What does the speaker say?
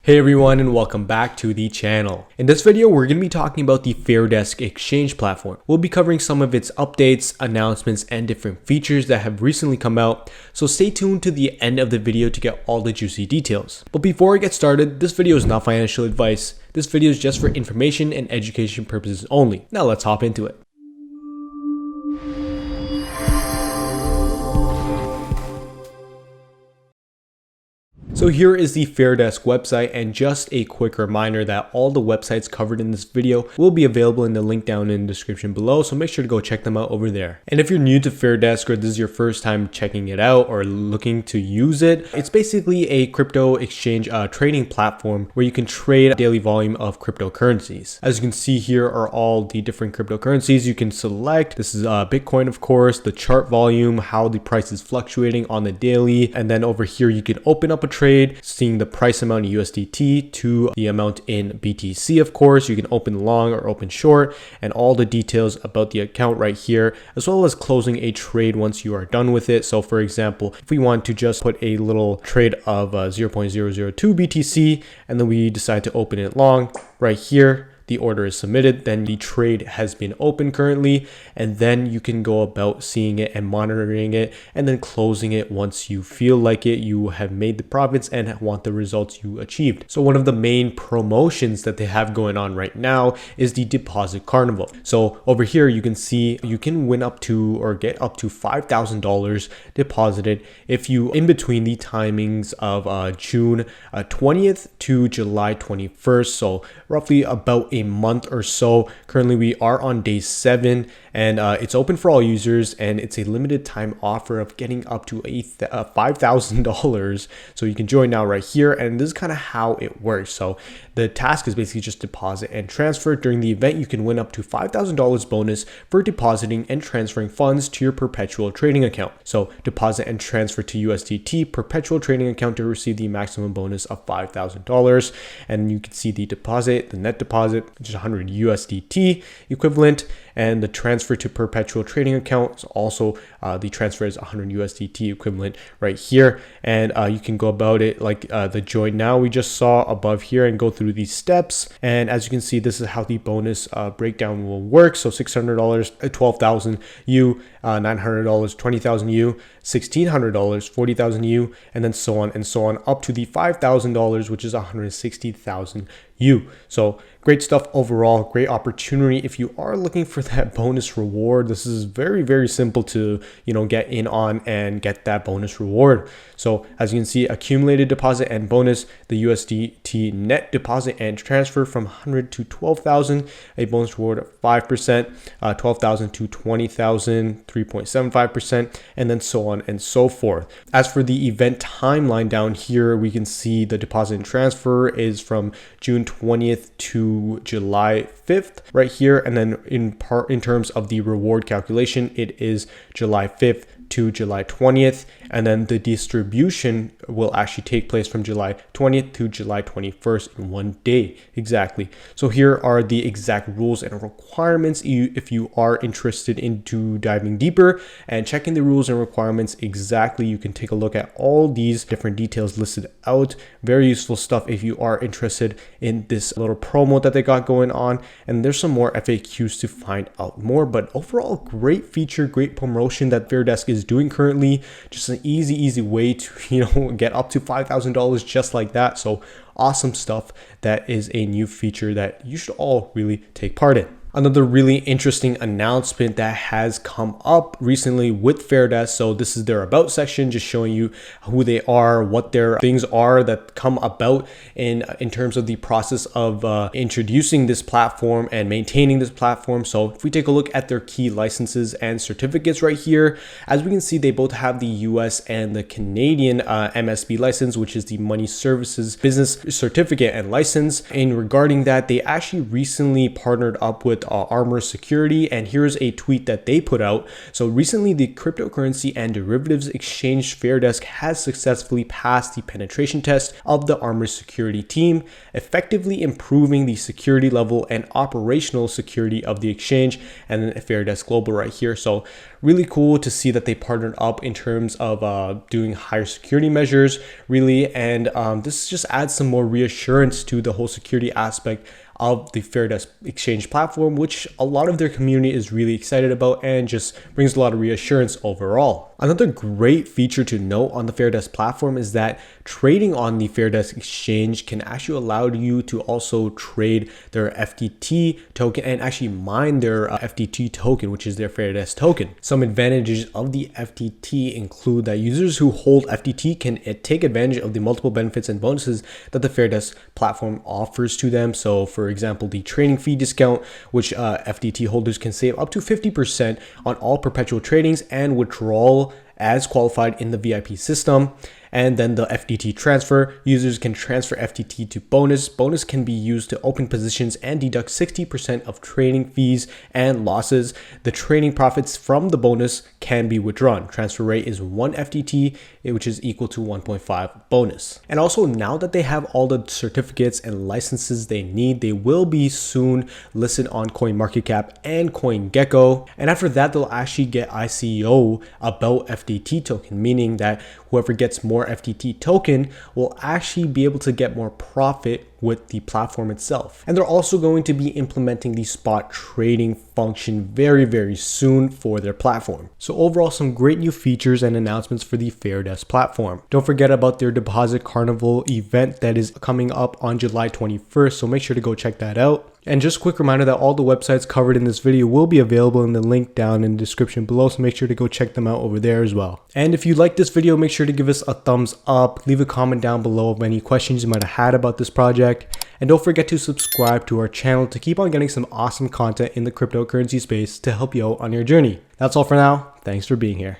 Hey everyone, and welcome back to the channel. In this video, we're going to be talking about the Fairdesk exchange platform. We'll be covering some of its updates, announcements, and different features that have recently come out, so stay tuned to the end of the video to get all the juicy details. But before we get started, this video is not financial advice. This video is just for information and education purposes only. Now let's hop into it. So here is the Fairdesk website, and just a quick reminder that all the websites covered in this video will be available in the link down in the description below, so make sure to go check them out over there. And if you're new to Fairdesk or this is your first time checking it out or looking to use it, it's basically a crypto exchange trading platform where you can trade a daily volume of cryptocurrencies. As you can see, here are all the different cryptocurrencies you can select. This is Bitcoin, of course, the chart volume, how the price is fluctuating on the daily, and then over here you can open up a trade, seeing the price amount in USDT to the amount in BTC. Of course, you can open long or open short, and all the details about the account right here, as well as closing a trade once you are done with it. So for example, if we want to just put a little trade of 0.002 BTC and then we decide to open it long, right here the order is submitted, then the trade has been open currently, and then you can go about seeing it and monitoring it and then closing it once you feel like it, you have made the profits and want the results you achieved. So one of the main promotions that they have going on right now is the deposit carnival. So over here you can see you can win up to or get up to $5,000 deposited if you in between the timings of June 20th to July 21st, so roughly about a month or so. Currently we are on day 7, and it's open for all users, and it's a limited time offer of getting up to $5,000. So you can join now right here, and this is kind of how it works. So the task is basically just deposit and transfer. During the event, you can win up to $5,000 bonus for depositing and transferring funds to your perpetual trading account. So deposit and transfer to USDT perpetual trading account to receive the maximum bonus of $5,000. And you can see the deposit, the net deposit, which is 100 USDT equivalent, and the transfer to perpetual trading account is also the transfer is 100 USDT equivalent right here. And you can go about it like the join now we just saw above here and go through these steps. And as you can see, this is how the bonus breakdown will work. So $600, 12,000 U, $900, 20,000 U, $1,600, 40,000 U, and then so on up to the $5,000, which is 160,000 U. So great stuff overall, great opportunity. If you are looking for that bonus reward, this is very, very simple to, get in on and get that bonus reward. So as you can see, accumulated deposit and bonus, the USDT net deposit and transfer from 100 to 12,000, a bonus reward of 5%, 12,000 to 20,000, 3.75%, and then so on and so forth. As for the event timeline down here, we can see the deposit and transfer is from June 20th to July 5th right here, and then in terms of the reward calculation, it is July 5th to July 20th, and then the distribution will actually take place from July 20th to July 21st in one day exactly. So here are the exact rules and requirements. If you are interested into diving deeper and checking the rules and requirements exactly, you can take a look at all these different details listed out. Very useful stuff if you are interested in this little promo that they got going on, and there's some more FAQs to find out more. But overall, great feature, great promotion that Fairdesk is doing currently. Just an easy way to get up to $5,000 just like that. So awesome stuff. That is a new feature that you should all really take part in. Another really interesting announcement that has come up recently with Fairdesk. So this is their about section, just showing you who they are, what their things are that come about in terms of the process of introducing this platform and maintaining this platform. So if we take a look at their key licenses and certificates right here, as we can see, they both have the US and the Canadian MSB license, which is the Money Services Business Certificate and License. And regarding that, they actually recently partnered up with with Armor Security, and here's a tweet that they put out. So recently, the cryptocurrency and derivatives exchange Fairdesk has successfully passed the penetration test of the Armor Security team, effectively improving the security level and operational security of the exchange. And then Fairdesk Global right here. So really cool to see that they partnered up in terms of doing higher security measures, really. And this just adds some more reassurance to the whole security aspect of the Fairdesk exchange platform, which a lot of their community is really excited about and just brings a lot of reassurance overall. Another great feature to note on the Fairdesk platform is that trading on the Fairdesk exchange can actually allow you to also trade their FTT token and actually mine their FTT token, which is their Fairdesk token. Some advantages of the FTT include that users who hold FTT can take advantage of the multiple benefits and bonuses that the Fairdesk platform offers to them. So for example, the trading fee discount, which FTT holders can save up to 50% on all perpetual tradings and withdrawal as qualified in the VIP system. And then the FTT transfer, users can transfer FTT to bonus. Bonus can be used to open positions and deduct 60% of trading fees and losses. The trading profits from the bonus can be withdrawn. Transfer rate is 1 FTT, which is equal to 1.5 bonus. And also, now that they have all the certificates and licenses they need, they will be soon listed on CoinMarketCap and CoinGecko. And after that, they'll actually get ICO about FTT token, meaning that whoever gets more FTT token will actually be able to get more profit with the platform itself. And they're also going to be implementing the spot trading function very, very soon for their platform. So overall, some great new features and announcements for the Fairdesk platform. Don't forget about their Deposit Carnival event that is coming up on July 21st, so make sure to go check that out. And just a quick reminder that all the websites covered in this video will be available in the link down in the description below, so make sure to go check them out over there as well. And if you like this video, make sure to give us a thumbs up, leave a comment down below of any questions you might have had about this project, and don't forget to subscribe to our channel to keep on getting some awesome content in the cryptocurrency space to help you out on your journey. That's all for now. Thanks for being here.